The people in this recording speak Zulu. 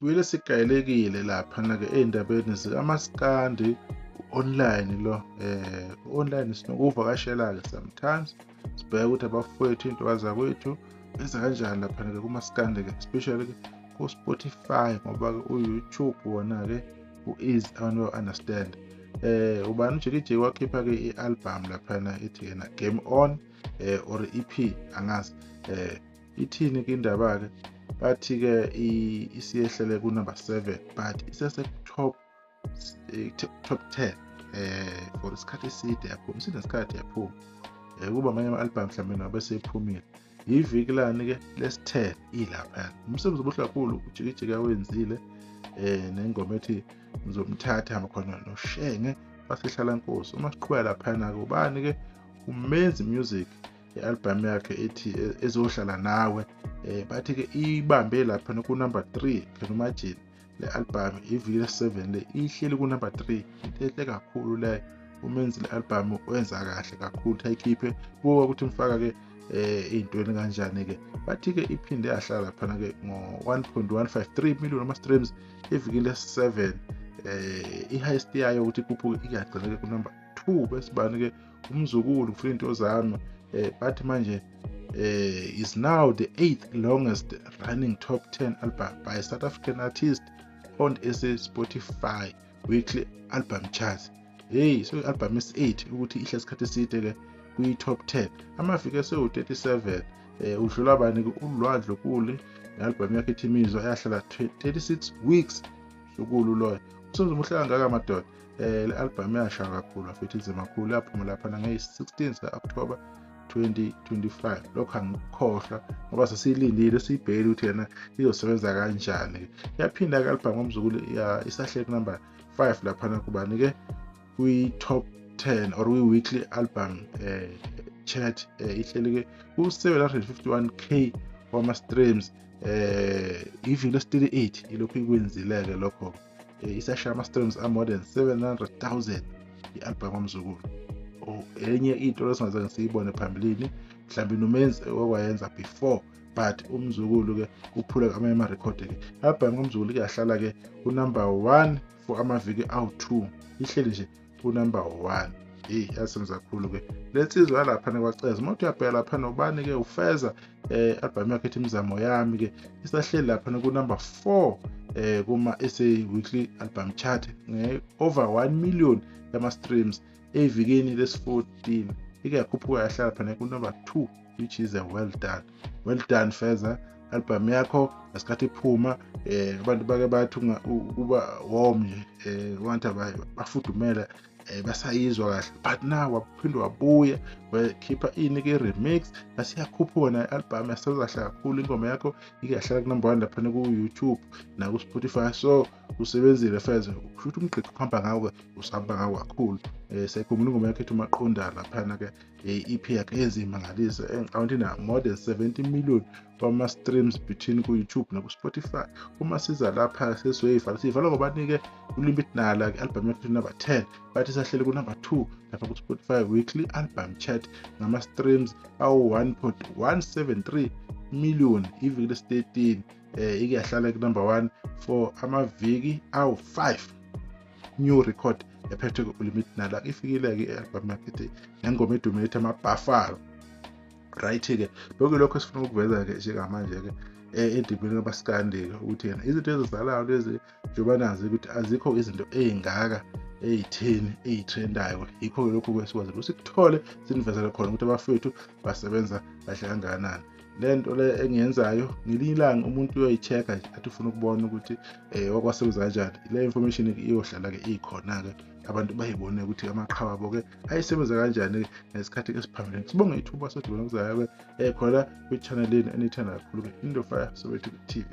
sibuyele sigayelekile laphana-ke ey'ndabeni zikamaskandi online lo online sinokuvakashela-ke sometimes sibheke ukuthi abafowethu iy'ntokazi zakwethu benza kanjani laphana-ke kumaskandi-ke especially-ke ku-Spotify ngoba-ke u-YouTube wona-ke u-easy abantu ba-understand. Ubani uJikijiki wakhipha-ke i-album laphana ethi yena Game On or EP angazi ithini-ke indaba-ke bathi-ke isiyehlele ku-number 7 but isese-top 10 for isikhathi eside yaphuma sinesikhathi yaphuma kuba amanye ama-album mhlawumbe nabe sephumile iviki lani-ke lesi-10 ilaphana umsebenzi omuhle kakhulu uJikijiki awenzile nengoma ethi ngizomthatha khona noShenge basihlala Nkosi. Uma siqhubeka laphana-ke ubani-ke uMenzi Music i-album yakhe ethi ezohlala nawe bathi-ke ibambe laphana ku-number 3 phela imagine le album iviki lesi-7 le ihleli ku-number 3 inhle kakhulu le uMenzi le album wenza kahle kakhulu ayikhiphe kuba ukuthi mfaka-ke ey'ntweni kanjani-ke bathi-ke iphinde yahlala laphana-ke ngo-1.153 million ama-streams evikini lesi-7 i-highest yayo ukuthi ikhuphuke iyagcina-ke ku-number 2 bese bani-ke umzukulu kufika into zami bathi manje is now the 8th longest running top 10 album by South African artist on Spotify weekly album charts. So i-album is-8 ukuthi ihle isikhathi eside-ke kwi-top 10 amaviki esewu-37 udlula bani-ke uLwandle Kuli ne-album yakhe ethi Imizwa yahlala 36 weeks Zukulu loyo umsebenzi omuhle kangaka madoda le-album yashaya kakhulu futhi inzima kakhulu yaphuma laphana ngeyi-16 October 2025 lokho angikhohlwa ngoba sesiyilindile siyibhekile ukuthi yena izosebenza kanjani. Yaphinda-ke i-album kaMzukulu isahlele ku-number 5 laphana kubani-ke kwi-top 10 or kwi-weekly album chart ihleli-ke ku-751k wama-streams iviki lesi-38 ilokhu ikwenzile-ke lokho isashaya ama-streams more than 700,000 i-album kaMzukulu. Enye into lesingazange siyibone phambilini mhlawumbe noMenzi okwayenza before but umzukulu-ke uphula amanye ama-record-ke album kaMzukulu yahlala-ke ku-number 1 for amaviki awu-2 ihleli nje ku-number 1 yasebenza kakhulu-ke lensizwa yalaphana kwaceza uma uyabheka laphana ubani-ke uFeza album yakhe ethi Imizamo Yami-ke isahleli laphana ku-number 4 kuma-SA weekly album chart over 1 million yama-streams evikini lesi-14 ike yakhuphuka yahlala phana ku-number 2 which is a well done Feza album yakho ngesikhathi iphuma abantu bake bathi kuba warm nje wantu bafudumela basayizwa kahle but now waphinde wabuya wakhipha inike remix asiyakhuphuka na album yasebenza kahle kakhulu ingoma yakho ike yahlala ku-number 1 lapha ku-YouTube na ku-Spotify so usebenzile Feza kushuthi umgqiqo uhamba ngawo usahamba ngawo kakhulu sekhumbula ingoma yakhe ethi Maqondana laphana-ke EP yakhe ezimangalisa engicabanga na more than 70 million wama-streams between ku-YouTube na ku-Spotify. Uma siza lapha siyivala ngoba-ke uLimit Nala album yakhe number 10 bathi sahlele ku-number 2 lapha ku-Spotify weekly album chart ngama-streams awu-1.173 million iviki lesi-13 ike yahlala ku-number 1 for amaviki awu-5 new record yaphethwe ku-Limit Nala ifikile-ke i-album yakhe nengoma edumile ethi amaBuffalo right-ke lokho esifuna ukuveza-ke njengamanje-ke endibeni kabaskandi-ke ukuthi yena izinto ezizalayo lezi njengoba nazi ukuthi azikho izinto ey'ngaka ey'theni ey'trendayo yikho-ke lokhu sikwazi ukuthi sikuthole sinivezele khona ukuthi abafethu basebenza kahle kangakanani. Le nto le engiyenzayo ngelinye ilanga umuntu uyoyi-check-a nje athi ufuna ukubona ukuthi wakwasebenza kanjani le information iyohlala-ke ikhona-ke abantu bayibone ukuthi amaqhawe abo-ke ayisebenza kanjani ngesikhathi esiphambili. Sibonge ithuba sodibana kuzayo-ke khona kwi-channel yeni eniyithanda kakhulu-ke Indofire Soweto TV.